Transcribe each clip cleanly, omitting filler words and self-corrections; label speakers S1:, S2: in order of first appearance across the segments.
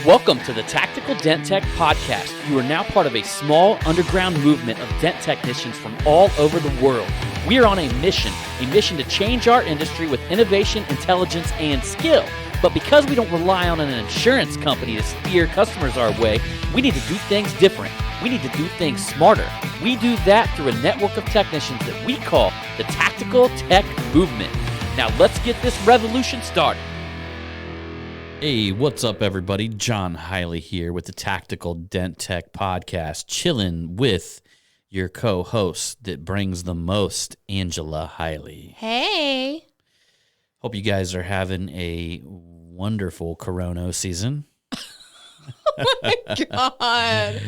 S1: Welcome to the Tactical Dent Tech Podcast. You are now part of a small underground movement of dent technicians from all over the world. We are on a mission to change our industry with innovation, intelligence, and skill. But because we don't rely on an insurance company to steer customers our way, we need to do things different. We need to do things smarter. We do that through a network of technicians that we call the Tactical Tech Movement. Now let's get this revolution started. Hey, what's up, everybody? John Hiley here with the Tactical Dent Tech Podcast, chilling with your co-host that brings the most, Angela Hiley.
S2: Hey.
S1: Hope you guys are having a wonderful Corona season.
S2: Oh my God.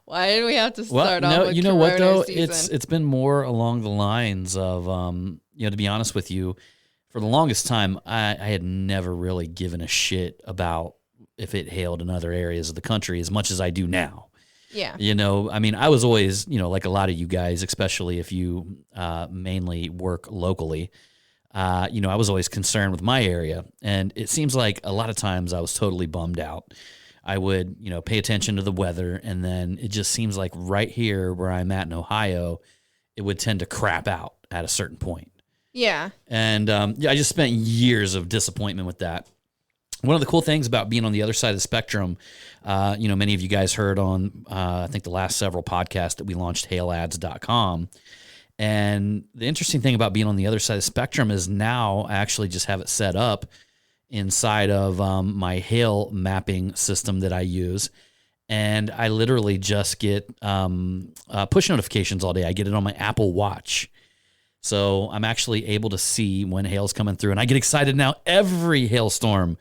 S2: Why did we have to start off with
S1: you know what though?
S2: season?
S1: It's been more along the lines of to be honest with you, for the longest time I had never really given a shit about if it hailed in other areas of the country as much as I do now.
S2: Yeah.
S1: I was always, like a lot of you guys, especially if you mainly work locally, I was always concerned with my area. And it seems like a lot of times I was totally bummed out. I would, pay attention to the weather, and then it just seems like right here where I'm at in Ohio, it would tend to crap out at a certain point.
S2: Yeah.
S1: And I just spent years of disappointment with that. One of the cool things about being on the other side of the spectrum, many of you guys heard on, I think the last several podcasts that we launched, hailads.com. And the interesting thing about being on the other side of the spectrum is now I actually just have it set up inside of my hail mapping system that I use. And I literally just get push notifications all day. I get it on my Apple Watch. So I'm actually able to see when hail's coming through. And I get excited now. Every hailstorm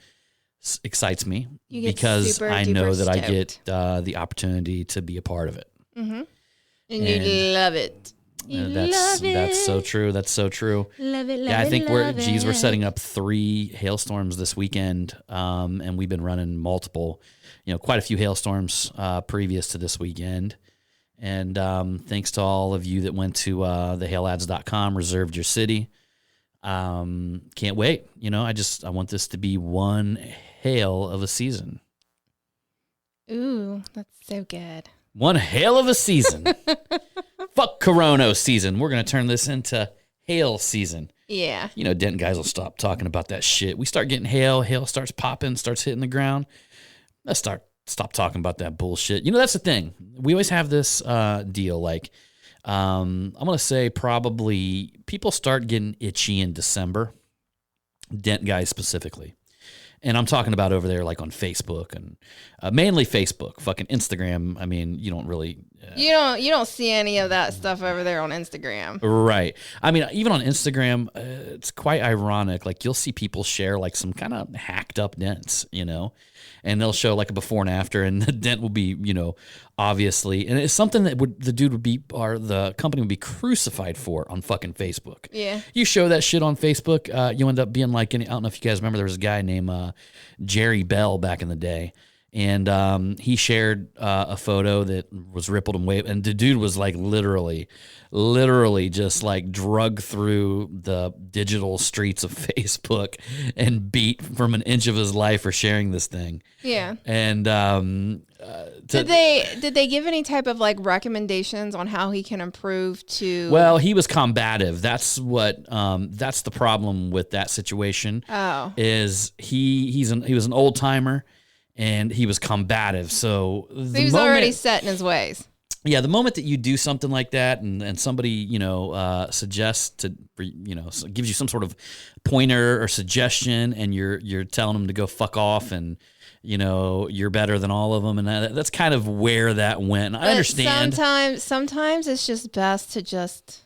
S1: excites me because I know that I get the opportunity to be a part of it.
S2: Mm-hmm. And you love it.
S1: That's so true. That's so true.
S2: Love it, love
S1: I think
S2: it,
S1: we're setting up 3 hailstorms this weekend, and we've been running multiple, quite a few hailstorms previous to this weekend. And thanks to all of you that went to the hailads.com, reserved your city. Can't wait. I want this to be one hail of a season.
S2: Ooh, that's so good.
S1: One hail of a season. Fuck Corona season. We're going to turn this into hail season.
S2: Yeah.
S1: Dent guys will stop talking about that shit. We start getting hail starts popping, starts hitting the ground. Let's stop talking about that bullshit. That's the thing. We always have this deal. Like, I'm going to say probably people start getting itchy in December, dent guys specifically. And I'm talking about over there like on Facebook and mainly Facebook, fucking Instagram. I mean, you don't really...
S2: You don't see any of that stuff over there on Instagram.
S1: Right. I mean, even on Instagram, it's quite ironic. Like, you'll see people share like some kind of hacked up dents, and they'll show like a before and after, and the dent will be, obviously, and it's something that the dude would be, or the company would be crucified for on fucking Facebook.
S2: Yeah. You
S1: show that shit on Facebook, you end up being like, I don't know if you guys remember, there was a guy named Jerry Bell back in the day. And he shared a photo that was rippled and waved, and the dude was like literally just like drug through the digital streets of Facebook and beat from an inch of his life for sharing this thing.
S2: Yeah.
S1: And
S2: did they give any type of like recommendations on how he can improve to?
S1: Well, he was combative. That's what that's the problem with that situation.
S2: Oh,
S1: is he was an old timer. And he was combative, so
S2: he was already set in his ways.
S1: Yeah, the moment that you do something like that, and somebody suggests gives you some sort of pointer or suggestion, and you're telling them to go fuck off, and you're better than all of them, and that's kind of where that went. But I understand.
S2: Sometimes it's just best to just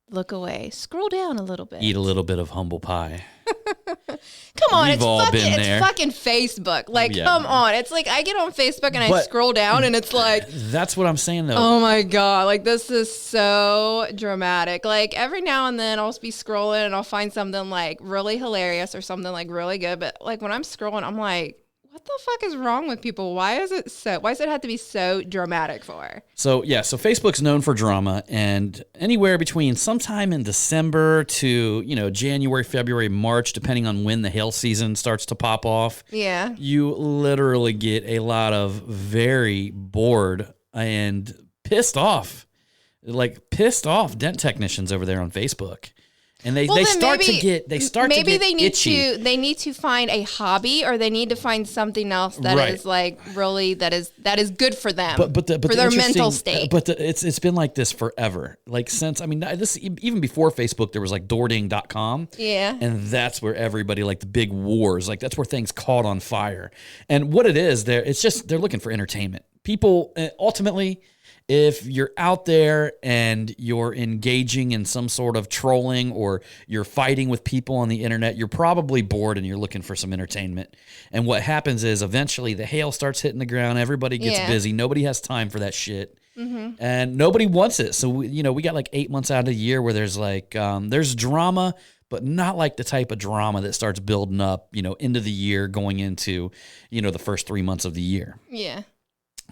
S2: look away, scroll down a little bit,
S1: eat a little bit of humble pie.
S2: Come on,
S1: We've all been there.
S2: It's fucking Facebook. Like, yeah. Come on. It's like I get on Facebook and I scroll down and it's like...
S1: That's what I'm saying, though.
S2: Oh, my God. Like, this is so dramatic. Like, every now and then I'll just be scrolling and I'll find something, like, really hilarious or something, like, really good. But, like, when I'm scrolling, I'm like, what What the fuck is wrong with people? Why does it have to be so dramatic for?
S1: So Facebook's known for drama, and anywhere between sometime in December to, January, February, March, depending on when the hail season starts to pop off.
S2: Yeah.
S1: You literally get a lot of very bored and pissed off dent technicians over there on Facebook. And they start to get itchy.
S2: They need to find a hobby, or they need to find something else that is like really that is good for them, but for their mental state.
S1: But it's been like this forever. Like since this even before Facebook, there was like Doording.com.
S2: Yeah,
S1: and that's where everybody, like the big wars, like that's where things caught on fire. And what it is, they're looking for entertainment. People ultimately, if you're out there and you're engaging in some sort of trolling or you're fighting with people on the internet, you're probably bored and you're looking for some entertainment. And what happens is eventually the hail starts hitting the ground. Everybody gets busy. Nobody has time for that shit. Mm-hmm. And nobody wants it. So, we got like 8 months out of the year where there's like, there's drama, but not like the type of drama that starts building up, into the year going into, the first 3 months of the year.
S2: Yeah.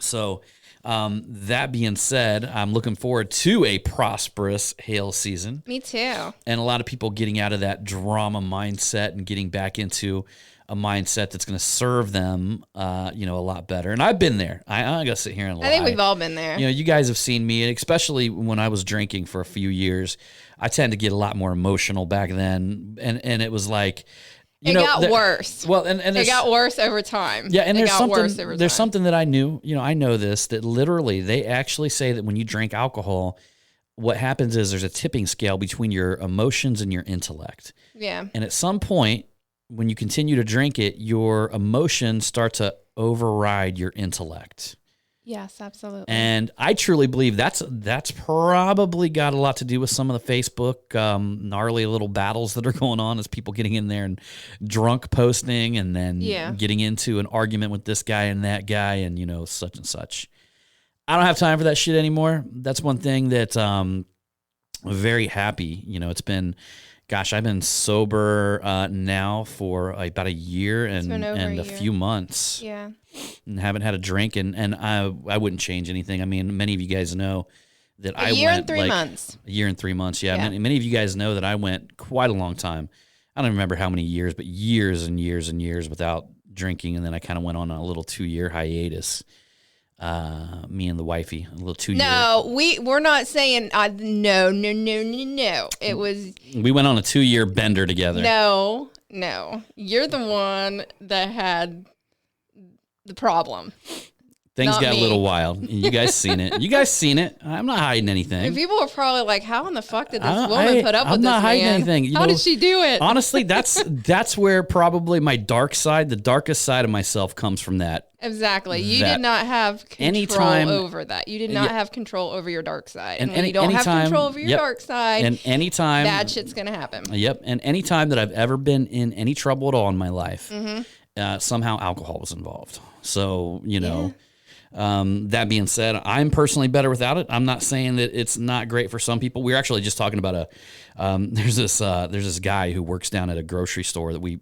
S1: So, that being said, I'm looking forward to a prosperous hail season.
S2: Me too. And
S1: a lot of people getting out of that drama mindset and getting back into a mindset that's going to serve them, a lot better. And I've been there. I got to sit here and lie.
S2: I think we've all been there.
S1: You guys have seen me, and especially when I was drinking for a few years, I tend to get a lot more emotional back then. And it was like,
S2: it got worse.
S1: Well, and
S2: it got worse over time.
S1: Yeah, and there's something that I knew. I know this, that literally they actually say that when you drink alcohol, what happens is there's a tipping scale between your emotions and your intellect.
S2: Yeah.
S1: And at some point, when you continue to drink it, your emotions start to override your intellect.
S2: Yes, absolutely.
S1: And I truly believe that's probably got a lot to do with some of the Facebook gnarly little battles that are going on, as people getting in there and drunk posting and then getting into an argument with this guy and that guy and, such and such. I don't have time for that shit anymore. That's one thing that I'm very happy. It's been... Gosh, I've been sober now for about a year and a few months.
S2: Yeah.
S1: And haven't had a drink, and I wouldn't change anything. I mean, many of you guys know that
S2: a year and 3 months.
S1: A year and 3 months, yeah. Many of you guys know that I went quite a long time. I don't remember how many years, but years and years and years without drinking, and then I kind of went on a little 2-year hiatus. Me and the wifey, a little 2 years.
S2: No, we're not saying no. It was
S1: we went on a 2-year bender together.
S2: No, you're the one that had the problem.
S1: Things got a little wild. You guys seen it. I'm not hiding anything.
S2: And people were probably like, "How in the fuck did this woman put up with this man?
S1: I'm not hiding anything.
S2: How did she do it?"
S1: Honestly, that's where probably my dark side, the darkest side of myself, comes from that.
S2: Exactly. You did not have control over that. You did not have control over your dark side. And when you don't have control over your dark side,
S1: and anytime
S2: bad shit's going to happen.
S1: Yep. And any time that I've ever been in any trouble at all in my life, somehow alcohol was involved. So, that being said, I'm personally better without it. I'm not saying that it's not great for some people. We're actually just talking about there's this guy who works down at a grocery store that we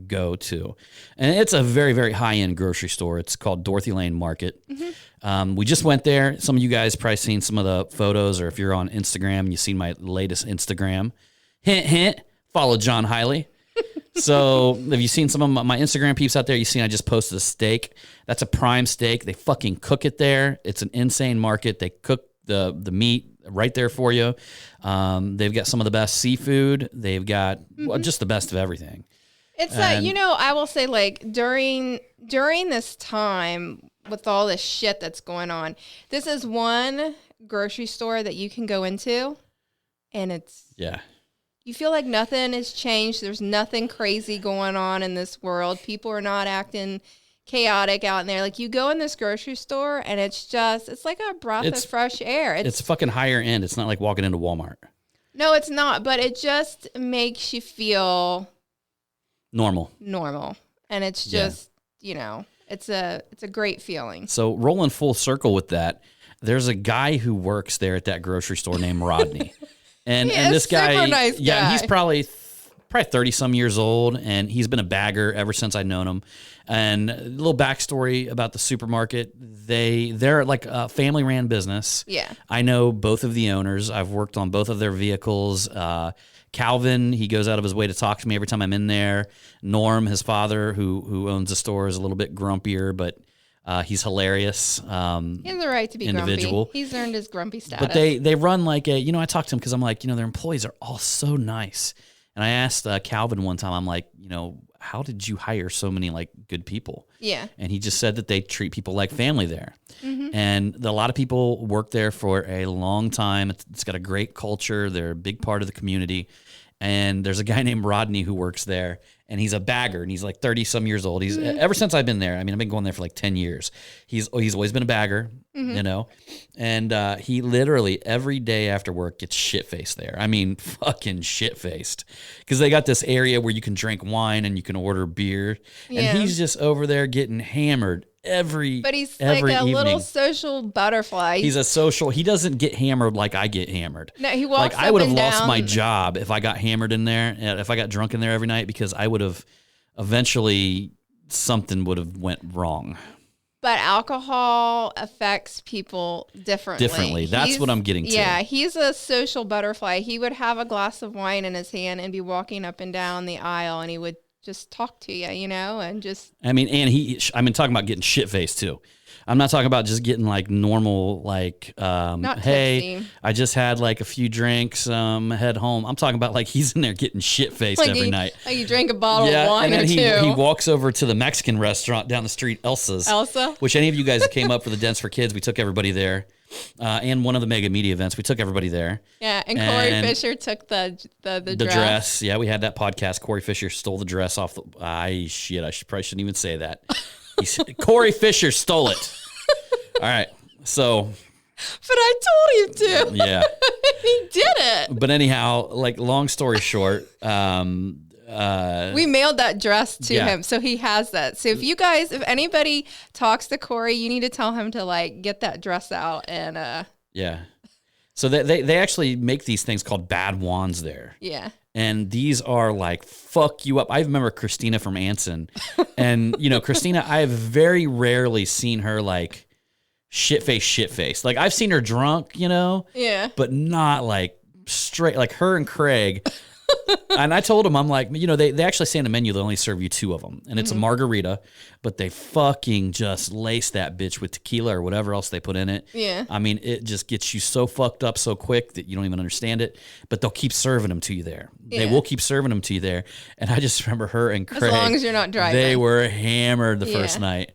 S1: go to, and it's a very, very high-end grocery store. It's called Dorothy Lane Market. Mm-hmm. We just went there. Some of you guys probably seen some of the photos, or if you're on Instagram and you've seen my latest Instagram, hint, follow John Hiley. So have you seen some of my Instagram peeps out there? You've seen I just posted a steak. That's a prime steak. They fucking cook it there. It's an insane market. They cook the meat right there for you. They've got some of the best seafood. They've got just the best of everything.
S2: It's I will say, like, during this time with all this shit that's going on, this is one grocery store that you can go into, and it's you feel like nothing has changed. There's nothing crazy going on in this world. People are not acting chaotic out in there. Like, you go in this grocery store, and it's like a breath of fresh air. It's
S1: fucking higher end. It's not like walking into Walmart.
S2: No, it's not. But it just makes you feel
S1: normal,
S2: and it's just it's a great feeling.
S1: So rolling full circle with that, there's a guy who works there at that grocery store named Rodney. And this guy,
S2: nice guy.
S1: He's probably probably 30 some years old, and he's been a bagger ever since I've known him. And a little backstory about the supermarket. They're like a family ran business.
S2: Yeah.
S1: I know both of the owners. I've worked on both of their vehicles. Calvin, he goes out of his way to talk to me every time I'm in there. Norm, his father, who owns the store, is a little bit grumpier, but he's hilarious.
S2: He has the right to be
S1: individual.
S2: grumpy. He's earned his grumpy status.
S1: But they run like a, I talked to him because I'm like, their employees are all so nice. And I asked Calvin one time, I'm like, how did you hire so many like good people?
S2: Yeah.
S1: And he just said that they treat people like family there. And a lot of people work there for a long time. It's got a great culture. They're a big part of the community. And there's a guy named Rodney who works there, and he's a bagger, and he's like 30 some years old. He's ever since I've been there. I mean, I've been going there for like 10 years. He's always been a bagger, and he literally every day after work gets shit faced there. I mean, fucking shit faced, because they got this area where you can drink wine and you can order beer, and he's just over there getting hammered
S2: but he's like a
S1: evening.
S2: Little social butterfly.
S1: He's a social. He doesn't get hammered like I get hammered.
S2: No, he walks
S1: like I would have lost
S2: down.
S1: my job if I got hammered in there. If I got drunk in there every night, because I would have eventually something would have went wrong.
S2: But alcohol affects people differently.
S1: That's what I'm getting to.
S2: Yeah, he's a social butterfly. He would have a glass of wine in his hand and be walking up and down the aisle, and he would just talk to you, and just.
S1: I mean, and talking about getting shit faced too. I'm not talking about just getting like normal, like, hey,
S2: tipsy.
S1: I just had like a few drinks, head home. I'm talking about like he's in there getting shit faced
S2: Like
S1: every night.
S2: Like you drank a bottle of wine
S1: and then
S2: or two.
S1: he walks over to the Mexican restaurant down the street, Elsa's.
S2: Elsa?
S1: Which any of you guys that came up for the Dents for Kids, we took everybody there. And one of the mega media events, we took everybody there.
S2: Yeah, and Corey Fisher took the dress.
S1: Yeah, we had that podcast. Corey Fisher stole the dress off the. I probably shouldn't even say that. Corey Fisher stole it. All right, so.
S2: But I told him to.
S1: Yeah.
S2: He did it.
S1: But anyhow, like, long story short,
S2: we mailed that dress to him, so he has that. So if anybody talks to Corey, you need to tell him to like get that dress out and.
S1: Yeah. So they actually make these things called bad wands there.
S2: Yeah.
S1: And these are like, fuck you up. I remember Christina from Anson. And, Christina, I have very rarely seen her like shit face. Like, I've seen her drunk,
S2: Yeah.
S1: but not like straight, like her and Craig. And I told him, I'm like, they actually say on the menu, they only serve you two of them. And it's a margarita, but they fucking just lace that bitch with tequila or whatever else they put in it.
S2: Yeah.
S1: I mean, it just gets you so fucked up so quick that you don't even understand it. But they'll keep serving them to you there.
S2: Yeah.
S1: They will keep serving them to you there. And I just remember her and Craig.
S2: As long as you're not driving.
S1: They were hammered the first night.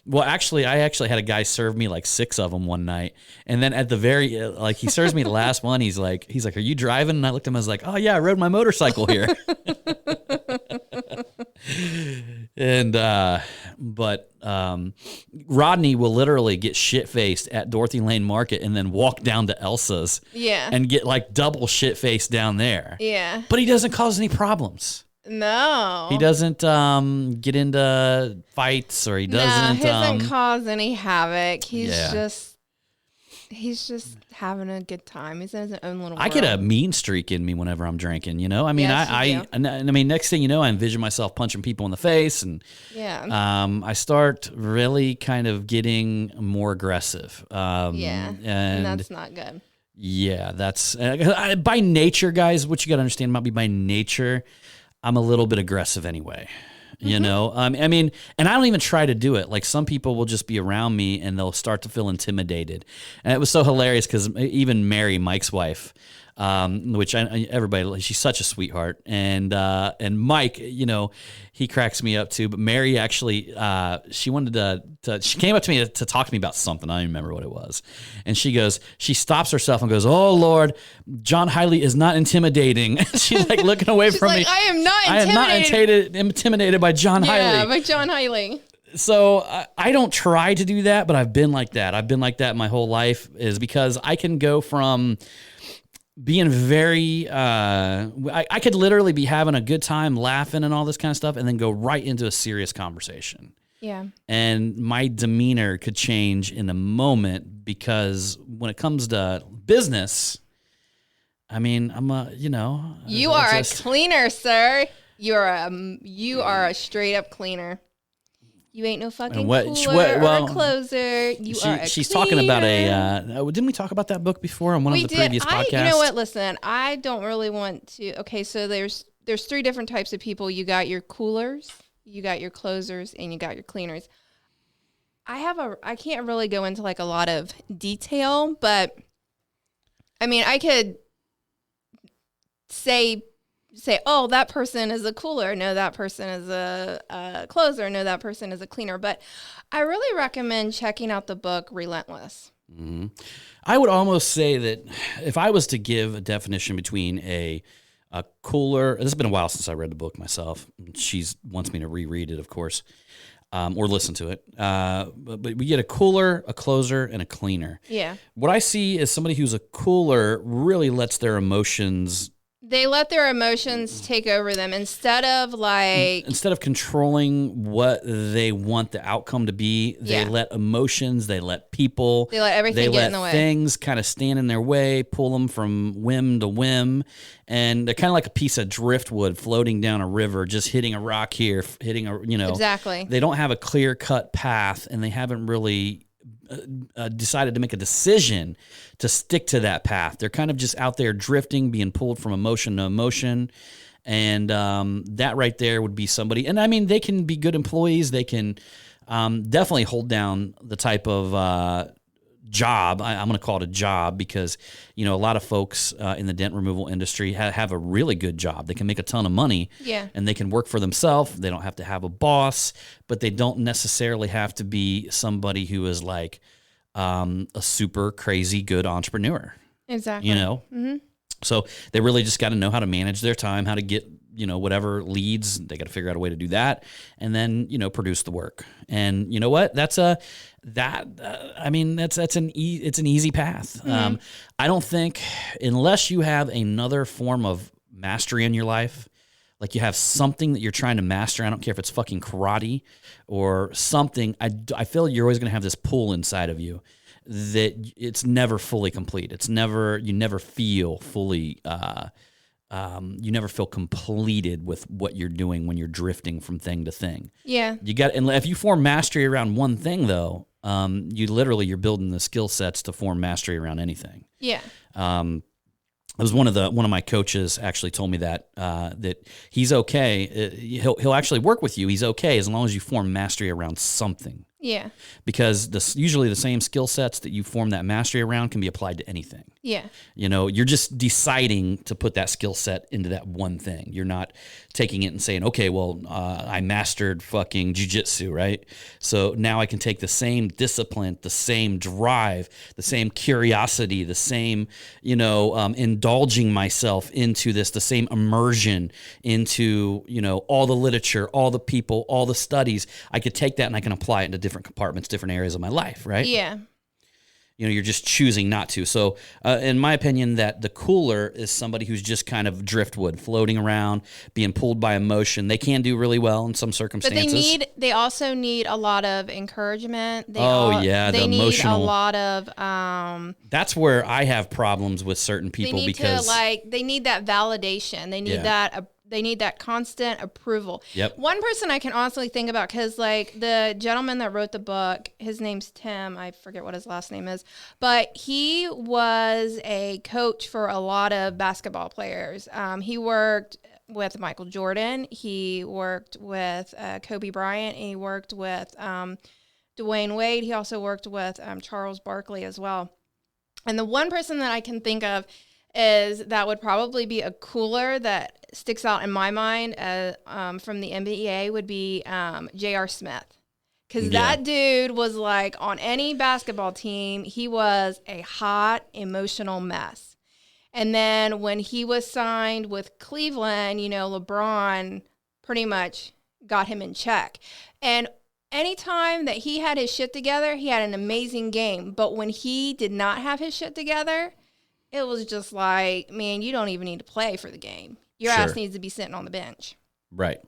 S1: Well, I actually had a guy serve me like 6 of them one night. And then at the very, he serves me the last one. He's like, are you driving? And I looked at him, I was like, oh yeah, I rode my motorcycle here. And, but Rodney will literally get shit faced at Dorothy Lane Market and then walk down to Elsa's.
S2: Yeah.
S1: And get like double shit faced down there.
S2: Yeah.
S1: But he doesn't cause any problems.
S2: No.
S1: He doesn't get into fights, or he doesn't.
S2: He doesn't cause any havoc. He's just having a good time. He's in his own little world.
S1: I get a mean streak in me whenever I'm drinking, I mean,
S2: Yes,
S1: I mean, next thing you know, I envision myself punching people in the face, and I start really kind of getting more aggressive.
S2: And that's not good.
S1: Yeah, that's by nature, guys. What you got to understand about me, by nature, I'm a little bit aggressive anyway. I mean, and I don't even try to do it. Like, some people will just be around me and they'll start to feel intimidated. And it was so hilarious because even Mary, Mike's wife, which everybody, she's such a sweetheart. And Mike, he cracks me up too. But Mary actually, she wanted she came up to me to talk to me about something. I don't remember what it was. And she stops herself and goes, "Oh Lord, John Hiley is not intimidating." She's like looking away from me.
S2: I am not
S1: intimidated by John Hiley.
S2: Yeah, by John Hiley.
S1: So I don't try to do that, but I've been like that. I've been like that my whole life, is because I can go from being very, I could literally be having a good time laughing and all this kind of stuff, and then go right into a serious conversation.
S2: Yeah.
S1: And my demeanor could change in a moment, because when it comes to business, I mean, I'm a, you know.
S2: You are a cleaner, sir. You are a straight up cleaner. You ain't no fucking cooler or a closer.
S1: She's talking about didn't we talk about that book before on one of the previous podcasts?
S2: You know what? Listen, I don't really want to. Okay, so there's 3 different types of people. You got your coolers, you got your closers, and you got your cleaners. I can't really go into like a lot of detail, but I mean, I could say, oh, that person is a cooler. No, that person is a closer. No, that person is a cleaner. But I really recommend checking out the book Relentless.
S1: Mm-hmm. I would almost say that if I was to give a definition between a cooler, this has been a while since I read the book myself. She wants me to reread it, of course, or listen to it. But we get a cooler, a closer, and a cleaner.
S2: Yeah.
S1: What I see is somebody who's a cooler really lets their emotions.
S2: They let their emotions take over them instead of
S1: controlling what they want the outcome to be. They let emotions, they let people,
S2: they let everything get in the way.
S1: Things kind of stand in their way, pull them from whim to whim, and they're kind of like a piece of driftwood floating down a river, just hitting a rock here, hitting a
S2: exactly.
S1: They don't have a clear cut path, and they haven't really decided to make a decision to stick to that path. They're kind of just out there drifting, being pulled from emotion to emotion. And that right there would be somebody. And I mean, they can be good employees. They can definitely hold down the type of job. I'm going to call it a job because, a lot of folks in the dent removal industry have a really good job. They can make a ton of money and they can work for themselves. They don't have to have a boss, but they don't necessarily have to be somebody who is like a super crazy good entrepreneur.
S2: Exactly.
S1: Mm-hmm. So they really just got to know how to manage their time, how to get, whatever leads. They got to figure out a way to do that and then, produce the work. And you know what? It's an easy path.
S2: Mm-hmm.
S1: I don't think unless you have another form of mastery in your life, like you have something that you're trying to master. I don't care if it's fucking karate or something. I feel you're always going to have this pull inside of you that it's never fully complete. You never feel fully, you never feel completed with what you're doing when you're drifting from thing to thing.
S2: Yeah.
S1: And if you form mastery around one thing though, you're building the skill sets to form mastery around anything.
S2: Yeah.
S1: It was one of my coaches actually told me that he's okay. He'll actually work with you. He's okay as long as you form mastery around something.
S2: Yeah.
S1: Because usually the same skill sets that you form that mastery around can be applied to anything.
S2: Yeah.
S1: You're just deciding to put that skill set into that one thing. You're not taking it and saying, okay, well, I mastered fucking jujitsu, right? So now I can take the same discipline, the same drive, the same curiosity, the same, indulging myself into this, the same immersion into, all the literature, all the people, all the studies. I could take that and I can apply it into different compartments, different areas of my life, right?
S2: Yeah.
S1: You're just choosing not to. So, in my opinion, that the cooler is somebody who's just kind of driftwood, floating around, being pulled by emotion. They can do really well in some circumstances.
S2: But they also need a lot of encouragement. They
S1: the
S2: need
S1: emotional.
S2: A lot of.
S1: That's where I have problems with certain people because
S2: they need that validation. They need that. They need that constant approval.
S1: Yep.
S2: One person I can honestly think about, because the gentleman that wrote the book, his name's Tim. I forget what his last name is. But he was a coach for a lot of basketball players. He worked with Michael Jordan. He worked with Kobe Bryant. And he worked with Dwayne Wade. He also worked with Charles Barkley as well. And the one person that I can think of that would probably be a cooler that sticks out in my mind from the NBA would be J.R. Smith. Because that dude was like on any basketball team, he was a hot, emotional mess. And then when he was signed with Cleveland, LeBron pretty much got him in check. And anytime that he had his shit together, he had an amazing game. But when he did not have his shit together, it was just like, man, you don't even need to play for the game. Your ass needs to be sitting on the bench.
S1: Right.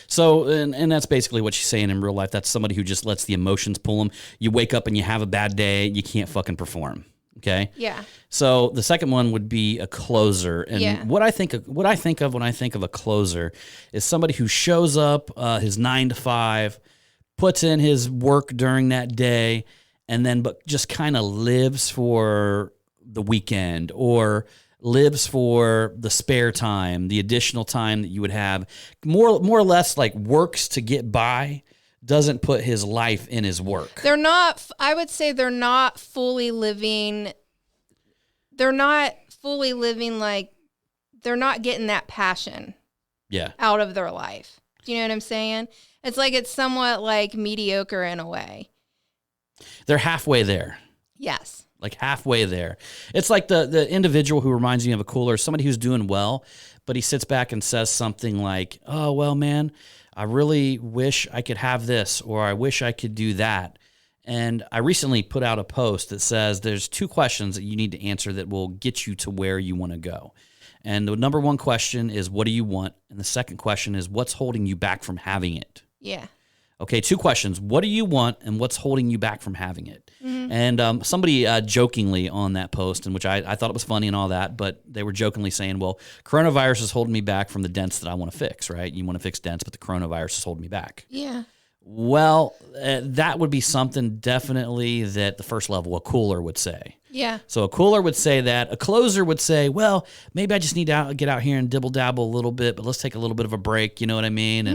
S1: So, and that's basically what she's saying in real life. That's somebody who just lets the emotions pull them. You wake up and you have a bad day, you can't fucking perform. Okay.
S2: Yeah.
S1: So the second one would be a closer. And
S2: Yeah.
S1: what I think of when I think of a closer is somebody who shows up his 9 to 5, puts in his work during that day, and then but just kind of lives for the weekend or lives for the spare time, the additional time that you would have, more or less like works to get by, doesn't put his life in his work.
S2: They're not, I would say they're not fully living. They're not fully living, like, they're not getting that passion out of their life. Do you know what I'm saying? It's like it's somewhat like mediocre in a way.
S1: They're halfway there.
S2: Yes.
S1: Like halfway there. It's like the individual who reminds me of a cooler, somebody who's doing well, but he sits back and says something like, oh, well, man, I really wish I could have this, or I wish I could do that. And I recently put out a post that says there's 2 questions that you need to answer that will get you to where you want to go. And the number 1 question is, what do you want? And the second question is, what's holding you back from having it?
S2: Yeah.
S1: Okay, 2 questions. What do you want, and what's holding you back from having it?
S2: Mm-hmm.
S1: And somebody jokingly on that post, in which I thought it was funny and all that, but they were jokingly saying, well, coronavirus is holding me back from the dents that I want to fix, right? You want to fix dents, but the coronavirus is holding me back.
S2: Yeah.
S1: Well, that would be something definitely that the first level, a cooler, would say.
S2: Yeah.
S1: So a cooler would say that. A closer would say, well, maybe I just need to get out here and dibble-dabble a little bit, but let's take a little bit of a break, you know what I mean,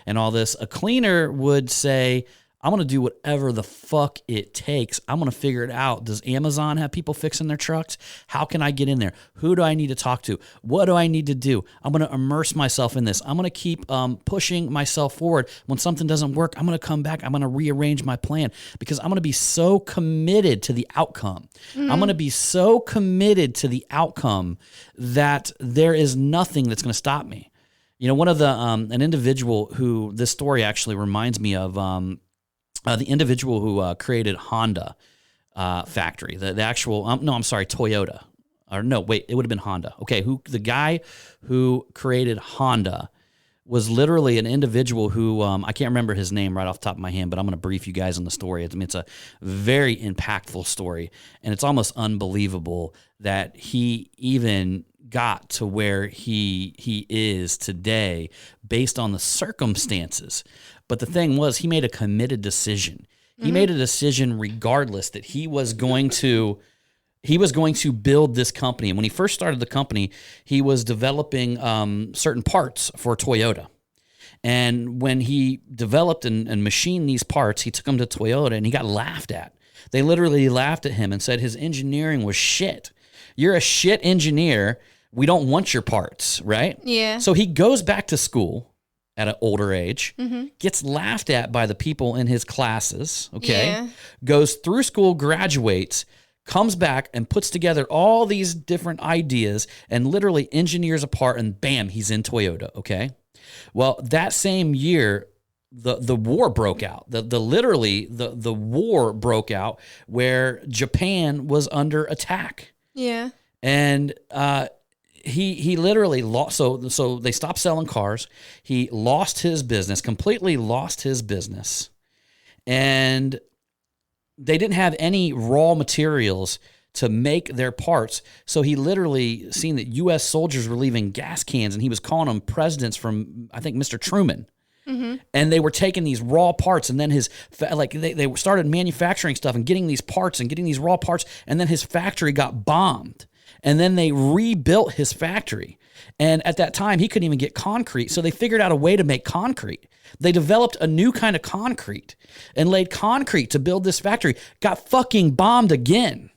S1: and all this. A cleaner would say, I'm going to do whatever the fuck it takes. I'm going to figure it out. Does Amazon have people fixing their trucks? How can I get in there? Who do I need to talk to? What do I need to do? I'm going to immerse myself in this. I'm going to keep pushing myself forward. When something doesn't work, I'm going to come back. I'm going to rearrange my plan because I'm going to be so committed to the outcome. I'm going to be so committed to the outcome that there is nothing that's going to stop me. You know, one of the an individual who this story actually reminds me of the individual who created Honda factory, the actual, no, I'm sorry, Toyota. Or no, wait, it would have been Honda. Okay, the guy who created Honda was literally an individual who, I can't remember his name right off the top of my head, but I'm going to brief you guys on the story. It's a very impactful story, and it's almost unbelievable that he even got to where he is today based on the circumstances. But the thing was, he made a committed decision. He made a decision regardless that he was going to build this company. And when he first started the company, he was developing certain parts for Toyota. And when he developed and machined these parts, he took them to Toyota and he got laughed at. They literally laughed at him and said his engineering was shit. You're a shit engineer. We don't want your parts, right?
S2: Yeah.
S1: So he goes back to school at an older age, gets laughed at by the people in his classes, okay?
S2: Yeah.
S1: Goes through school, graduates, comes back and puts together all these different ideas and literally engineers a part, and bam, he's in Toyota, okay? Well, that same year, the war broke out. The war broke out where Japan was under attack.
S2: Yeah.
S1: And he literally lost. So they stopped selling cars. He lost his business, completely lost his business, and they didn't have any raw materials to make their parts. So he literally seen that U.S. soldiers were leaving gas cans, and he was calling them presidents from, I think, Mr. Truman. And they were taking these raw parts, and then they started manufacturing stuff and getting these parts and getting these raw parts, and then his factory got bombed. And then they rebuilt his factory. And at that time, he couldn't even get concrete. So they figured out a way to make concrete. They developed a new kind of concrete and laid concrete to build this factory. Got fucking bombed again.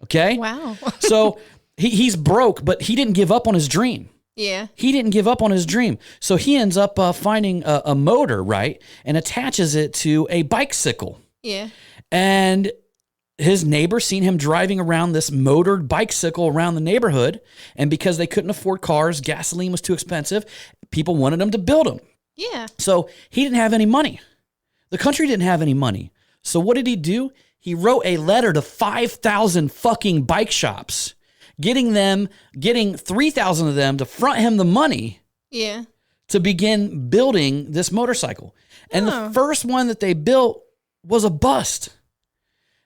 S1: Okay?
S2: Wow.
S1: So he's broke, but he didn't give up on his dream.
S2: Yeah.
S1: He didn't give up on his dream. So he ends up finding a motor, right? And attaches it to a bicycle.
S2: Yeah.
S1: And his neighbor seen him driving around this motored bicycle around the neighborhood. And because they couldn't afford cars, gasoline was too expensive, people wanted him to build them.
S2: Yeah.
S1: So he didn't have any money. The country didn't have any money. So what did he do? He wrote a letter to 5,000 fucking bike shops, getting 3,000 of them to front him the money.
S2: Yeah.
S1: To begin building this motorcycle. And the first one that they built was a bust.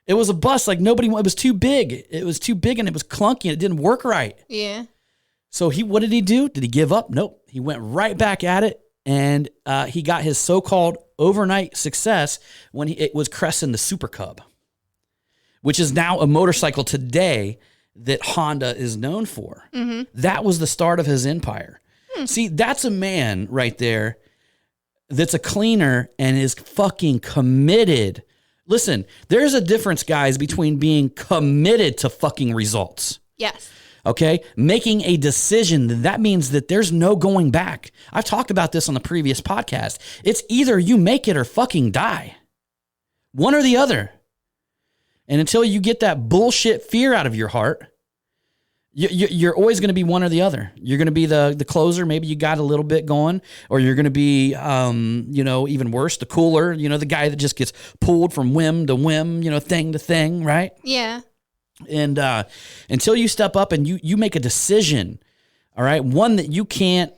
S1: It was a bus. Like it was too big. It was too big and it was clunky and it didn't work right.
S2: Yeah.
S1: So what did he do? Did he give up? Nope. He went right back at it, and he got his so-called overnight success when it was cresting the Super Cub, which is now a motorcycle today that Honda is known for. Mm-hmm. That was the start of his empire. See, that's a man right there that's a cleaner and is fucking committed. Listen, there's a difference, guys, between being committed to fucking results.
S2: Yes.
S1: Okay, making a decision, that means that there's no going back. I've talked about this on the previous podcast. It's either you make it or fucking die. One or the other. And until you get that bullshit fear out of your heart, you're always going to be one or the other. You're going to be the closer. Maybe you got a little bit going, or you're going to be, even worse, the cooler, the guy that just gets pulled from whim to whim, thing to thing, right?
S2: Yeah.
S1: And until you step up and you make a decision, all right, one that you can't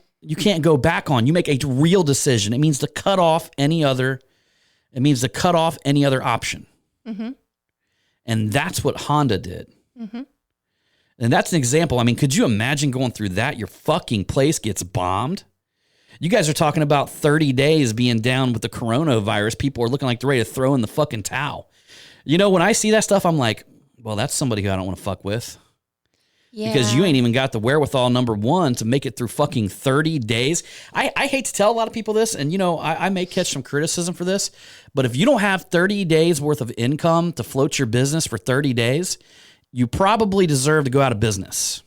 S1: go back on. You make a real decision. It means to cut off any other. It means to cut off any other option. Mm-hmm. And that's what Honda did. Mm-hmm. And that's an example. I mean, could you imagine going through that? Your fucking place gets bombed. You guys are talking about 30 days being down with the coronavirus. People are looking like they're ready to throw in the fucking towel. When I see that stuff, I'm like, well, that's somebody who I don't want to fuck with. Yeah. Because you ain't even got the wherewithal, number one, to make it through fucking 30 days. I hate to tell a lot of people this, and, I may catch some criticism for this, but if you don't have 30 days worth of income to float your business for 30 days, you probably deserve to go out of business.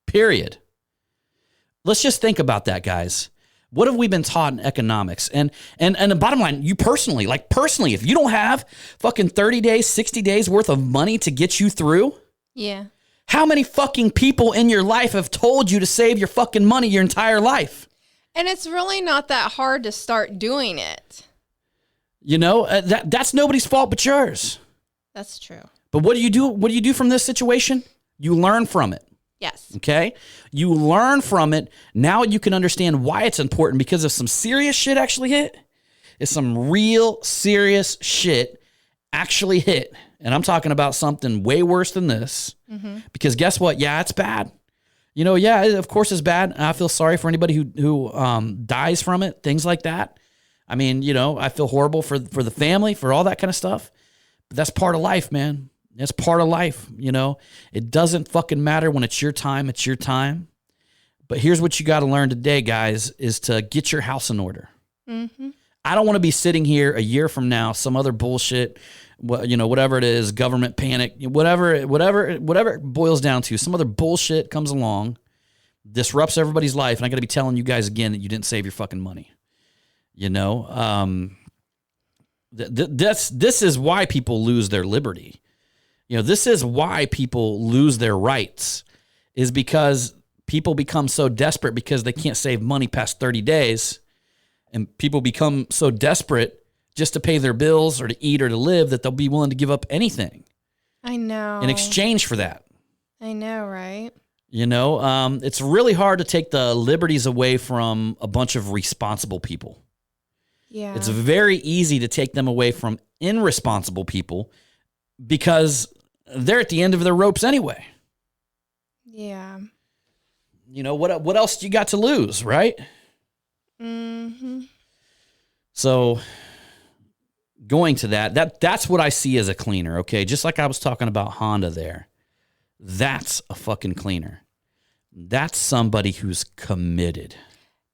S1: Period. Let's just think about that, guys. What have we been taught in economics? And the bottom line, you personally, if you don't have fucking 30 days, 60 days worth of money to get you through.
S2: Yeah.
S1: How many fucking people in your life have told you to save your fucking money your entire life?
S2: And it's really not that hard to start doing it.
S1: That's nobody's fault but yours.
S2: That's true.
S1: But what do you do? What do you do from this situation? You learn from it.
S2: Yes.
S1: Okay? You learn from it. Now you can understand why it's important, because if some serious shit actually hit, if some real serious shit actually hit, and I'm talking about something way worse than this, because guess what? Yeah, it's bad. Yeah, of course it's bad. I feel sorry for anybody who dies from it, things like that. I mean, I feel horrible for the family, for all that kind of stuff. But that's part of life, man. That's part of life, It doesn't fucking matter when it's your time, it's your time. But here's what you got to learn today, guys, is to get your house in order. Mm-hmm. I don't want to be sitting here a year from now, some other bullshit, whatever it is, government panic, whatever it boils down to, some other bullshit comes along, disrupts everybody's life, and I got to be telling you guys again that you didn't save your fucking money. This is why people lose their liberty. This is why people lose their rights, is because people become so desperate because they can't save money past 30 days. And people become so desperate just to pay their bills or to eat or to live that they'll be willing to give up anything.
S2: I know.
S1: In exchange for that.
S2: I know, right?
S1: It's really hard to take the liberties away from a bunch of responsible people.
S2: Yeah.
S1: It's very easy to take them away from irresponsible people because they're at the end of their ropes anyway.
S2: Yeah.
S1: What else do you got to lose, right?
S2: Mm-hmm.
S1: So going to that's what I see as a cleaner, okay? Just like I was talking about Honda there. That's a fucking cleaner. That's somebody who's committed.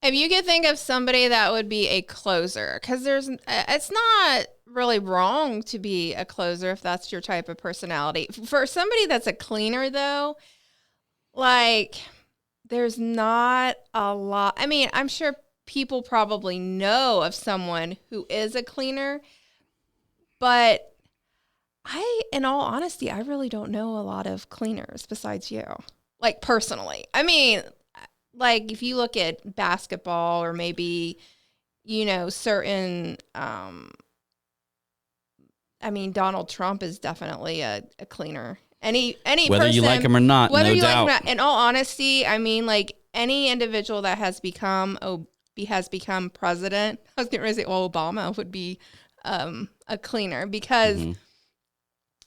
S2: If you could think of somebody that would be a closer, because it's not really wrong to be a closer if that's your type of personality. For somebody that's a cleaner, though, there's not a lot. I mean, I'm sure people probably know of someone who is a cleaner, but in all honesty, I really don't know a lot of cleaners besides you, personally. I mean, if you look at basketball or maybe, certain, Donald Trump is definitely a cleaner. Any
S1: whether
S2: person,
S1: you like him or not,
S2: whether
S1: no
S2: you
S1: doubt.
S2: like him or not, in all honesty, any individual that has become has become president. I was getting ready to say, well, Obama would be a cleaner because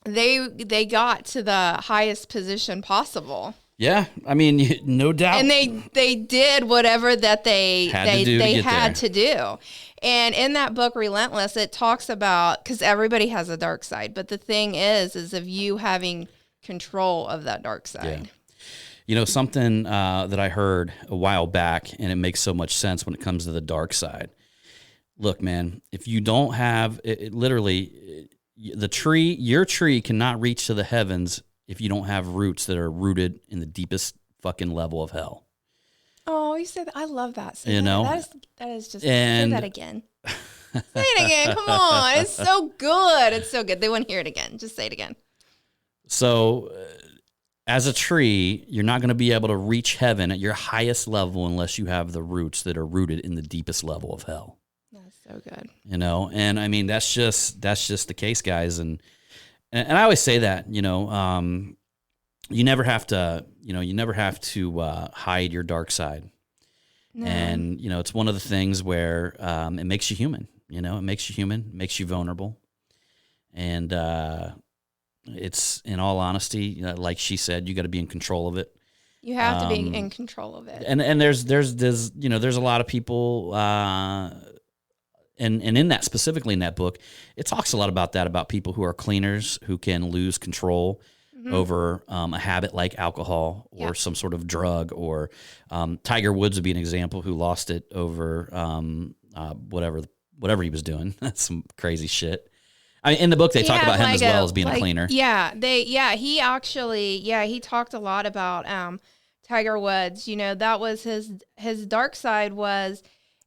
S2: they got to the highest position possible.
S1: Yeah, I mean, no doubt.
S2: And they did whatever that they had to do. And in that book, Relentless, it talks about, because everybody has a dark side, but the thing is of you having control of that dark side.
S1: Yeah. Something that I heard a while back, and it makes so much sense when it comes to the dark side. Look, man, if you don't have literally your tree cannot reach to the heavens if you don't have roots that are rooted in the deepest fucking level of hell.
S2: Oh, you said that. I love that.
S1: That
S2: is just, say that again. Say it again. Come on. It's so good. It's so good. They want to hear it again. Just say it again.
S1: So as a tree, you're not going to be able to reach heaven at your highest level unless you have the roots that are rooted in the deepest level of hell.
S2: That's so good.
S1: And I mean, that's just the case, guys. And I always say that, you never have to hide your dark side. No. And, it's one of the things where it makes you human, it makes you human, makes you vulnerable. And it's, in all honesty, like she said, you got to be in control of it.
S2: You have to be in control of it.
S1: And there's a lot of people, and in that, specifically in that book, it talks a lot about that, about people who are cleaners who can lose control over a habit like alcohol or some sort of drug, or Tiger Woods would be an example, who lost it over whatever he was doing. That's some crazy shit. I mean, in the book, they talk about him as well as being a cleaner.
S2: He talked a lot about Tiger Woods. That was his dark side was.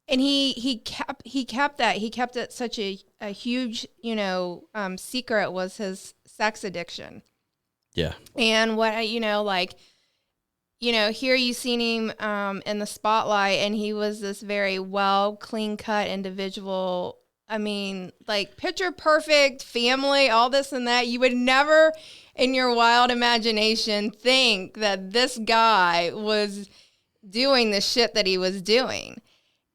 S2: And he kept that. He kept it such a huge, secret, was his sex addiction.
S1: Yeah.
S2: And what, here you seen him in the spotlight, and he was this very well, clean-cut individual. I mean, like, picture perfect family, all this and that. You would never in your wild imagination think that this guy was doing the shit that he was doing.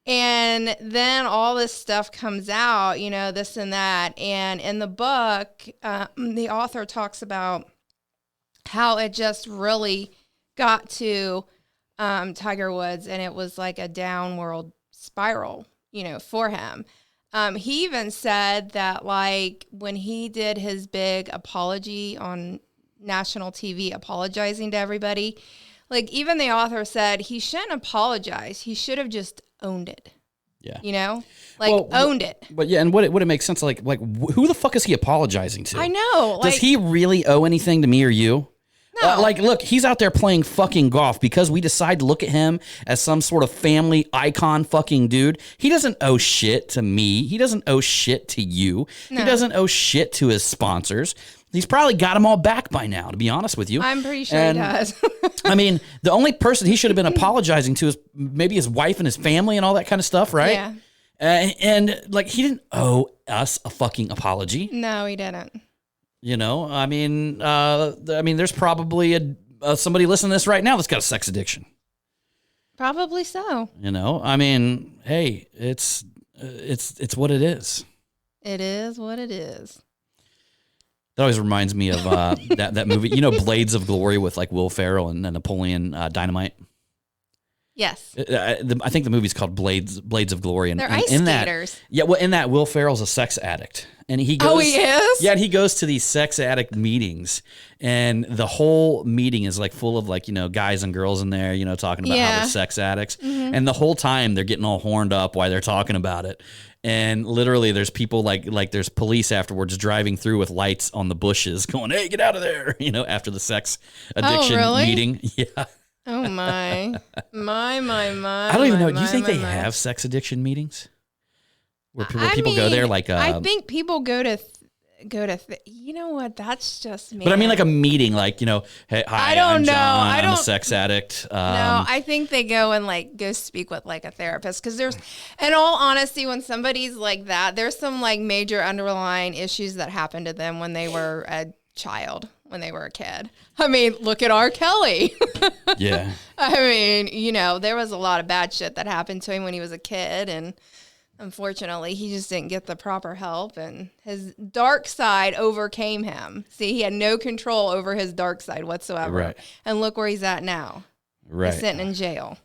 S2: And then all this stuff comes out, this and that. And in the book, the author talks about how it just really got to Tiger Woods, and it was like a downward spiral, for him. He even said that, like, when he did his big apology on national TV, apologizing to everybody, like, even the author said he shouldn't apologize. He should have just owned it.
S1: Yeah.
S2: Owned it.
S1: But yeah, and would it make sense? Like who the fuck is he apologizing to?
S2: I know.
S1: Does he really owe anything to me or you?
S2: No.
S1: Look, he's out there playing fucking golf because we decide to look at him as some sort of family icon fucking dude. He doesn't owe shit to me. He doesn't owe shit to you. No. He doesn't owe shit to his sponsors. He's probably got them all back by now, to be honest with you.
S2: I'm pretty sure he does.
S1: I mean, the only person he should have been apologizing to is maybe his wife and his family and all that kind of stuff, right?
S2: Yeah.
S1: And he didn't owe us a fucking apology.
S2: No, he didn't.
S1: I mean, there's probably somebody listening to this right now that's got a sex addiction.
S2: Probably so.
S1: I mean, hey, it's what it is.
S2: It is what it is.
S1: That always reminds me of that movie, Blades of Glory, with like Will Ferrell and Napoleon Dynamite.
S2: Yes.
S1: I think the movie's called Blades of Glory. And
S2: they're ice skaters.
S1: In that, Will Ferrell's a sex addict. And he goes,
S2: oh, he is?
S1: Yeah, and he goes to these sex addict meetings, and the whole meeting is like full of guys and girls in there, talking about how they're sex addicts. Mm-hmm. And the whole time they're getting all horned up while they're talking about it. And literally there's people like there's police afterwards driving through with lights on the bushes going, "Hey, get out of there," after the sex addiction meeting. Yeah.
S2: Oh my. My.
S1: I don't even know. Do you think they have sex addiction meetings? Where people go there
S2: I think people go to you know what? That's just me.
S1: But I mean, like a meeting, hey, hi, I'm John, I'm a sex addict.
S2: No, I think they go and go speak with a therapist, because there's, in all honesty, when somebody's like that, there's some major underlying issues that happened to them when they were a child. when they were a kid. I mean, look at R. Kelly.
S1: Yeah.
S2: I mean, you know, there was a lot of bad shit that happened to him when he was a kid, and unfortunately, he just didn't get the proper help, and his dark side overcame him. See, he had no control over his dark side whatsoever.
S1: Right.
S2: And look where he's at now.
S1: Right.
S2: He's sitting in jail.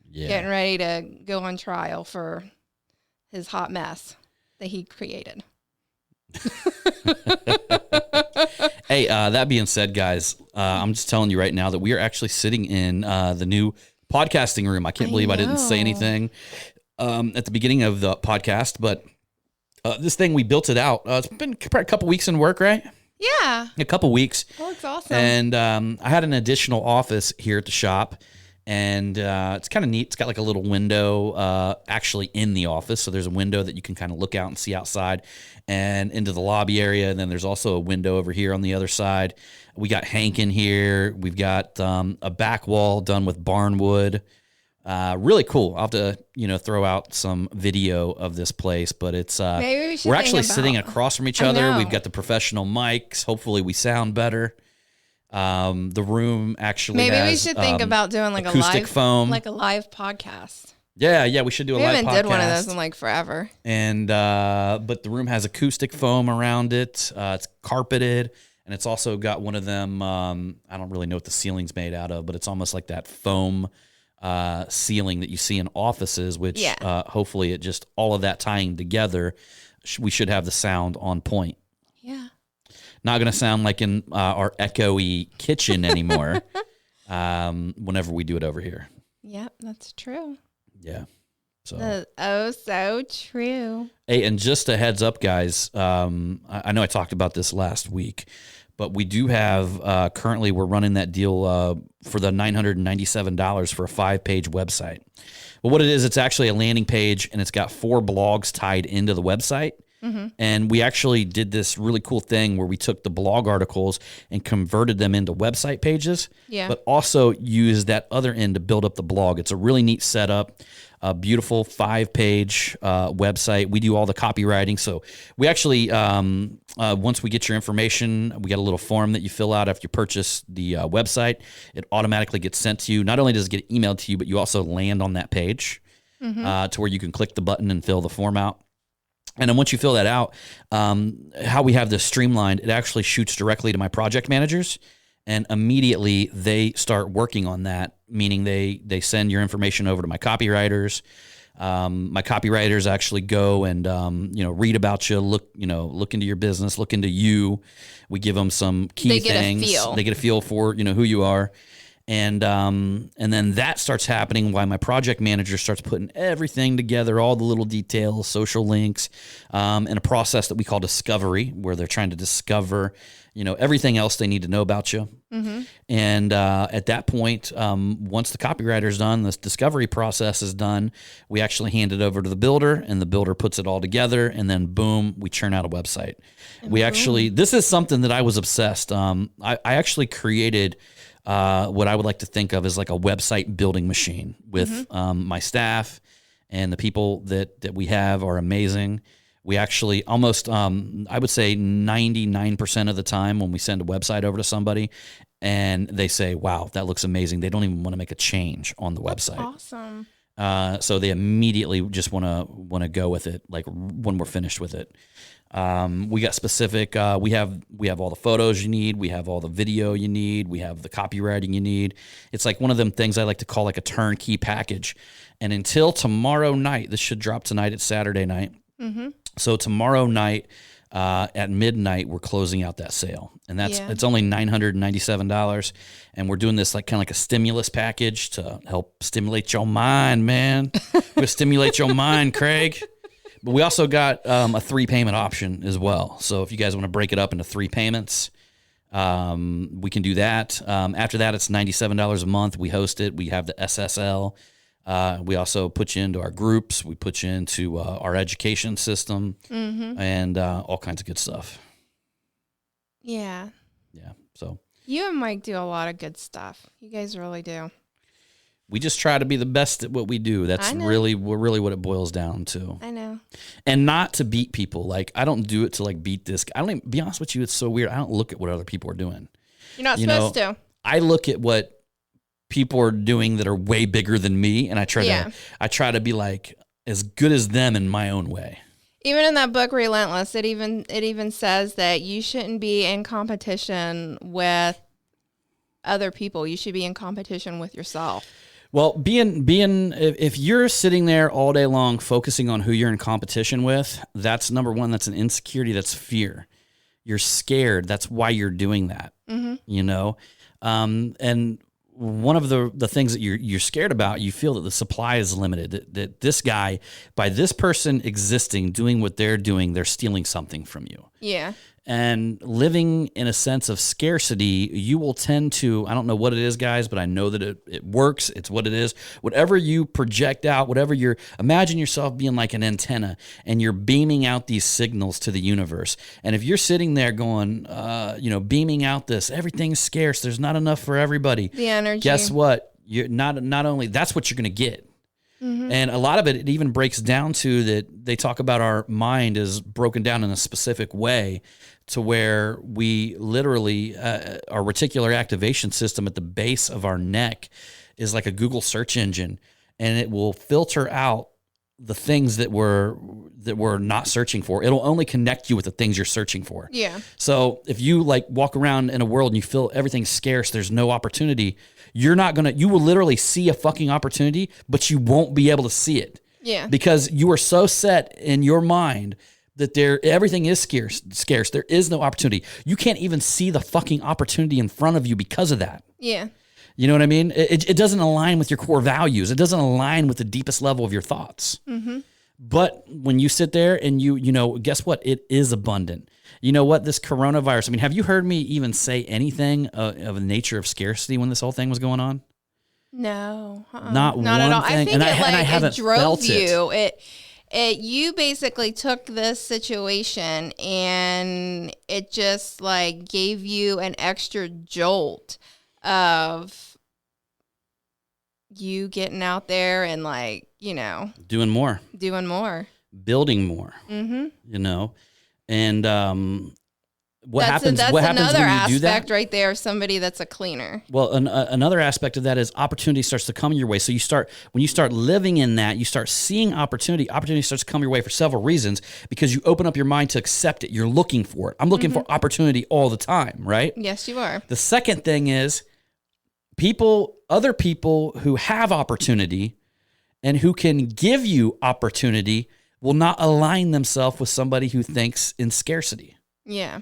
S1: Yeah.
S2: Getting ready to go on trial for his hot mess that he created.
S1: Hey, that being said, guys, I'm just telling you right now that we are actually sitting in the new podcasting room. I can't believe I didn't say anything at the beginning of the podcast, but this thing, we built it out. It's been probably a couple weeks in work, right?
S2: Yeah.
S1: A couple weeks.
S2: That looks awesome.
S1: And I had an additional office here at the shop, and it's kind of neat. It's got like a little window actually in the office. So there's a window that you can kind of look out and see outside and into the lobby area. And then there's also a window over here on the other side. We got Hank in here. We've got a back wall done with barnwood. Really cool. I'll have to, throw out some video of this place, but it's, we're actually sitting across from each other. We've got the professional mics. Hopefully we sound better. The room actually
S2: maybe we should think about doing like
S1: acoustic
S2: a live
S1: foam,
S2: like a live podcast.
S1: Yeah, we should do a live podcast.
S2: We haven't did one of those in like forever.
S1: And but the room has acoustic foam around it. It's carpeted, and it's also got one of them. I don't really know what the ceiling's made out of, but it's almost like that foam ceiling that you see in offices. Which hopefully it just all of that tying together, we should have the sound on point.
S2: Yeah.
S1: Not going to sound like in our echoey kitchen anymore whenever we do it over here.
S2: Yep, that's true.
S1: Yeah. So.
S2: So true.
S1: Hey, and just a heads up, guys, I know I talked about this last week, but we do have, currently we're running that deal for the $997 for a 5-page website. But what it is, it's actually a landing page, and it's got 4 blogs tied into the website. Mm-hmm. And we actually did this really cool thing where we took the blog articles and converted them into website pages, but also used that other end to build up the blog. It's a really neat setup, a beautiful 5-page website. We do all the copywriting. So we actually, once we get your information, we got a little form that you fill out after you purchase the website. It automatically gets sent to you. Not only does it get emailed to you, but you also land on that page to where you can click the button and fill the form out. And then once you fill that out, how we have this streamlined, it actually shoots directly to my project managers, and immediately they start working on that, meaning they send your information over to my copywriters. My copywriters actually go and read about you, look into your business, look into you. We give them some key things. They get a feel for who you are. And then that starts happening while my project manager starts putting everything together, all the little details, social links, in a process that we call discovery, where they're trying to discover, everything else they need to know about you. Mm-hmm. And at that point, once the copywriter's done, this discovery process is done, we actually hand it over to the builder, and the builder puts it all together, and then boom, we churn out a website. Mm-hmm. This is something that I was obsessed. I actually created what I would like to think of as like a website building machine with my staff, and the people that we have are amazing. We actually almost, I would say 99% of the time when we send a website over to somebody and they say, wow, that looks amazing, they don't even want to make a change on the website.
S2: Awesome.
S1: So they immediately just want to go with it, like when we're finished with it. We got specific, we have all the photos you need. We have all the video you need. We have the copywriting you need. It's like one of them things I like to call like a turnkey package. And until tomorrow night, this should drop tonight, it's Saturday night. Mm-hmm. So tomorrow night, at midnight, we're closing out that sale, and it's only $997. And we're doing this like kind of like a stimulus package to help stimulate your mind, man. We're stimulate your mind, Craig. But we also got a 3-payment option as well. So if you guys want to break it up into 3 payments, we can do that. After that, it's $97 a month. We host it. We have the SSL. We also put you into our groups. We put you into our education system, and all kinds of good stuff.
S2: Yeah.
S1: Yeah. So
S2: you and Mike do a lot of good stuff. You guys really do.
S1: We just try to be the best at what we do. That's really what it boils down to.
S2: I know.
S1: And not to beat people. Like, I don't do it to like beat this. I don't even, be honest with you, it's so weird. I don't look at what other people are doing.
S2: You're not supposed to.
S1: I look at what people are doing that are way bigger than me, and I try to be like as good as them in my own way.
S2: Even in that book, Relentless, it even says that you shouldn't be in competition with other people. You should be in competition with yourself.
S1: Well, if you're sitting there all day long focusing on who you're in competition with, that's number one. That's an insecurity. That's fear. You're scared. That's why you're doing that. And one of the things that you're scared about, you feel that the supply is limited, that this guy, by this person existing, doing what they're doing, they're stealing something from you.
S2: Yeah.
S1: And living in a sense of scarcity, you will tend to, I don't know what it is, guys, but I know that it works. It's what it is. Whatever you project out, imagine yourself being like an antenna and you're beaming out these signals to the universe. And if you're sitting there going, beaming out this, everything's scarce, there's not enough for everybody.
S2: The energy.
S1: Guess what? You're not only, that's what you're going to get. Mm-hmm. And a lot of it even breaks down to that they talk about our mind is broken down in a specific way to where we literally, our reticular activation system at the base of our neck is like a Google search engine, and it will filter out the things that we're not searching for. It'll only connect you with the things you're searching for.
S2: Yeah.
S1: So if you like walk around in a world and you feel everything's scarce, there's no opportunity, you will literally see a fucking opportunity, but you won't be able to see it.
S2: Yeah.
S1: Because you are so set in your mind that everything is scarce. There is no opportunity. You can't even see the fucking opportunity in front of you because of that.
S2: Yeah.
S1: You know what I mean? It doesn't align with your core values. It doesn't align with the deepest level of your thoughts. Mm-hmm. But when you sit there and guess what? It is abundant. You know what? This coronavirus, have you heard me even say anything of the nature of scarcity when this whole thing was going on?
S2: No.
S1: Not at all.
S2: I think
S1: and I haven't
S2: drove
S1: felt
S2: you. You basically took this situation and it just like gave you an extra jolt of you getting out there and
S1: doing more, building more, and what happens
S2: that's
S1: when
S2: another
S1: you
S2: aspect
S1: do that
S2: right there of somebody that's a cleaner.
S1: Well, another aspect of that is opportunity starts to come your way. So when you start living in that, you start seeing opportunity starts to come your way for several reasons, because you open up your mind to accept it. You're looking for it. I'm looking for opportunity all the time, right?
S2: Yes, you are.
S1: The second thing is other people who have opportunity and who can give you opportunity will not align themselves with somebody who thinks in scarcity.
S2: Yeah.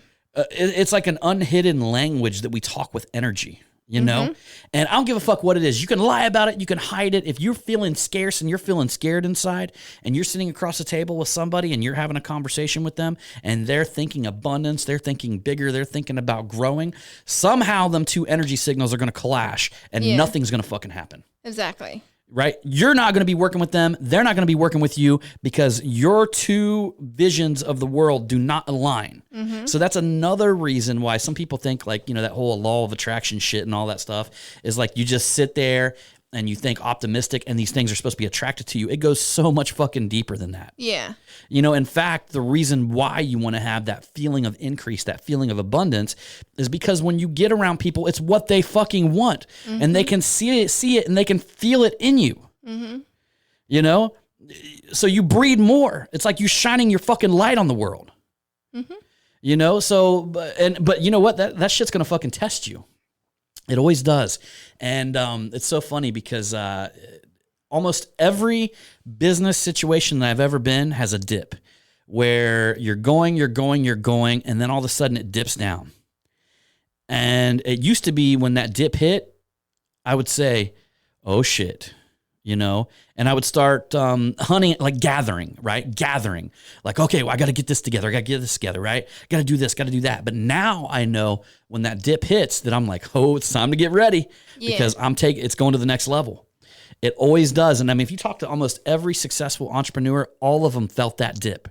S1: It's like an unhidden language that we talk with energy, know? And I don't give a fuck what it is. You can lie about it. You can hide it. If you're feeling scarce and you're feeling scared inside and you're sitting across the table with somebody and you're having a conversation with them and they're thinking abundance, they're thinking bigger, they're thinking about growing, somehow them two energy signals are going to clash and nothing's going to fucking happen.
S2: Exactly.
S1: Right? You're not going to be working with them. They're not going to be working with you because your two visions of the world do not align. Mm-hmm. So that's another reason why some people think that whole law of attraction shit and all that stuff is like you just sit there and you think optimistic and these things are supposed to be attracted to you. It goes so much fucking deeper than that.
S2: Yeah.
S1: In fact, the reason why you want to have that feeling of increase, that feeling of abundance is because when you get around people, it's what they fucking want and they can see it and they can feel it in you. Mm-hmm. So you breed more. It's like you shining your fucking light on the world. Mm-hmm. But you know what? That shit's going to fucking test you. It always does. And it's so funny because almost every business situation that I've ever been has a dip where you're going, and then all of a sudden it dips down. And it used to be when that dip hit, I would say, oh shit, and I would start hunting, like gathering, right? Gathering. Like, okay, well, I got to get this together. I got to get this together, right? Got to do this, got to do that. But now I know when that dip hits that I'm like, oh, it's time to get ready because it's going to the next level. It always does. And if you talk to almost every successful entrepreneur, all of them felt that dip.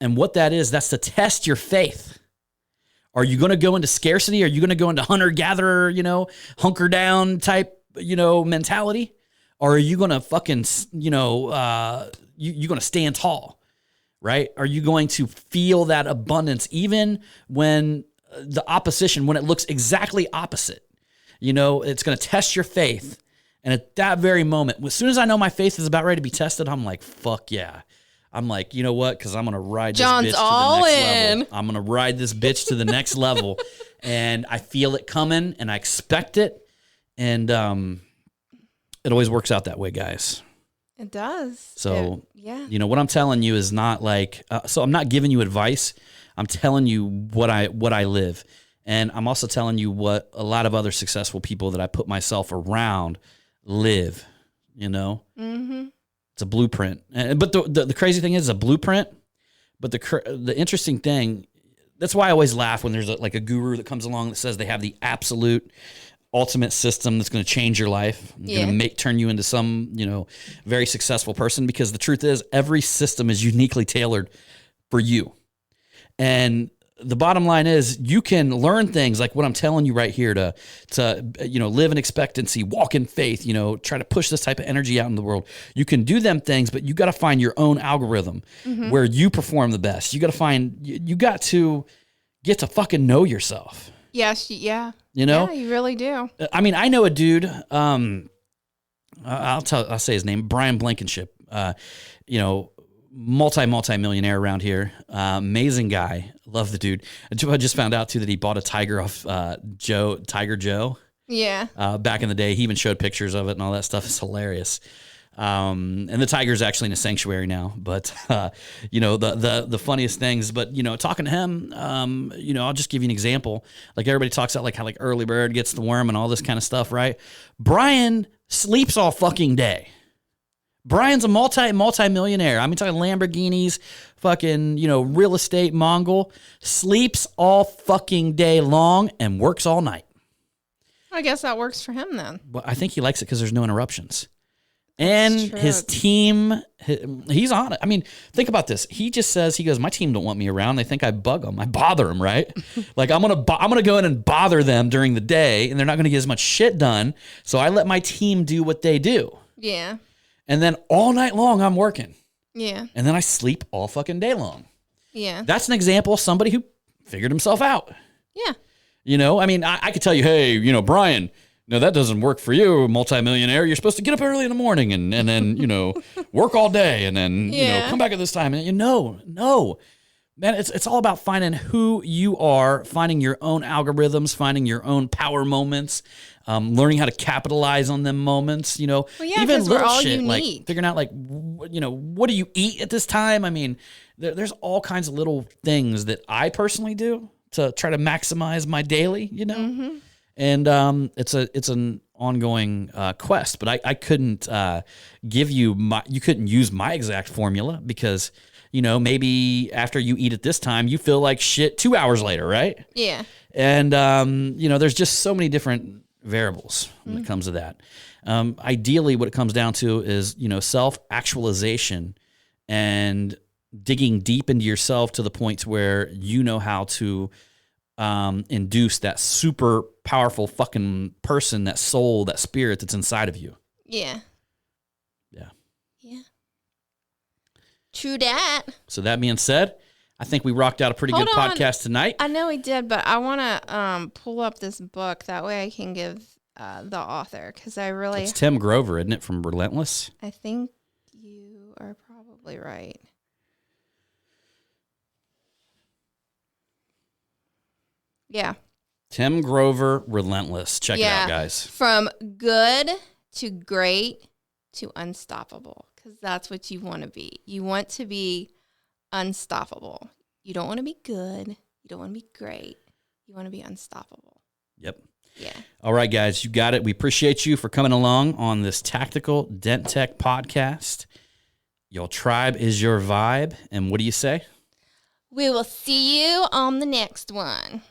S1: And what that is, that's to test your faith. Are you going to go into scarcity? Are you going to go into hunter-gatherer, hunker down type, mentality? Or are you going to fucking, you're going to stand tall, right? Are you going to feel that abundance even when the opposition when it looks exactly opposite. You know, it's going to test your faith. And at that very moment, as soon as I know my faith is about ready to be tested, I'm like, fuck yeah. I'm like, you know what? Because I'm going to ride this
S2: John's
S1: bitch to
S2: all
S1: the next
S2: in.
S1: level. I'm going to ride this bitch to the next level. And I feel it coming and I expect it. And it always works out that way, guys.
S2: It does.
S1: So,
S2: yeah.
S1: you know, what I'm telling you is not like, so I'm not giving you advice. I'm telling you what I live. And I'm also telling you what a lot of other successful people that I put myself around live, you know? Mm-hmm. It's a blueprint. But the crazy thing is it's a blueprint. But the interesting thing, that's why I always laugh when there's like a guru that comes along that says they have the absolute ultimate system that's going to change your life, going to turn you into some, you know, very successful person. Because the truth is every system is uniquely tailored for you. And the bottom line is you can learn things like what I'm telling you right here to you know, live in expectancy, walk in faith, you know, try to push this type of energy out in the world. You can do them things, but you got to find your own algorithm where you perform the best. You got to get to fucking know yourself.
S2: Yes. Yeah.
S1: You know?
S2: Yeah, you really do.
S1: I mean, I know a dude, I'll say his name, Brian Blankenship, you know, multi-millionaire around here. Amazing guy. Love the dude. I just found out too that he bought a tiger off Tiger Joe.
S2: Yeah.
S1: Back in the day. He even showed pictures of it and all that stuff. It's hilarious. And the tiger's actually in a sanctuary now. But you know, the funniest things. But you know, talking to him, you know, I'll just give you an example. Like everybody talks about like how like early bird gets the worm and all this kind of stuff, right? Brian sleeps all fucking day. Brian's a multi-millionaire. I mean, talking Lamborghinis, fucking, you know, real estate Mongol, sleeps all fucking day long and works all night.
S2: I guess that works for him then.
S1: Well, I think he likes it because there's no interruptions. And his team, he's on it. I mean, think about this. He just says, he goes, my team don't want me around. They think I bug them. I bother them, right? Like I'm gonna go in and bother them during the day, and they're not gonna get as much shit done. So I let my team do what they do.
S2: Yeah.
S1: And then all night long, I'm working.
S2: Yeah.
S1: And then I sleep all fucking day long.
S2: Yeah.
S1: That's an example of somebody who figured himself out.
S2: Yeah.
S1: You know, I mean, I could tell you, hey, you know, Brian, no, that doesn't work for you, multimillionaire. You're supposed to get up early in the morning and then, you know, work all day and then, you know, come back at this time. And you know, no. Man, it's all about finding who you are, finding your own algorithms, finding your own power moments, learning how to capitalize on them moments, you know,
S2: well, yeah,
S1: even little
S2: we're all
S1: shit,
S2: unique.
S1: like figuring out like, you know, what do you eat at this time? I mean, there's all kinds of little things that I personally do to try to maximize my daily, you know, and it's an ongoing quest, but I couldn't give you you couldn't use my exact formula because, you know, maybe after you eat at this time, you feel like shit 2 hours later, right?
S2: Yeah.
S1: And, you know, there's just so many different variables when it comes to that. Ideally, what it comes down to is, you know, self-actualization and digging deep into yourself to the point where you know how to induce that super powerful fucking person, that soul, that spirit that's inside of you.
S2: Yeah.
S1: Yeah.
S2: Yeah. True that.
S1: So that being said, I think we rocked out a pretty good podcast tonight.
S2: I know we did, but I want to pull up this book. That way I can give the author, because I really...
S1: It's Tim Grover, isn't it, from Relentless?
S2: I think you are probably right. Yeah.
S1: Tim Grover, Relentless. Check it out, guys.
S2: From good to great to unstoppable, because that's what you want to be. You want to be unstoppable. You don't want to be good. You don't want to be great. You want to be unstoppable.
S1: Yep.
S2: Yeah.
S1: All right, guys, you got it. We appreciate you for coming along on this Tactical Dent Tech podcast. Your tribe is your vibe. And what do you say?
S2: We will see you on the next one.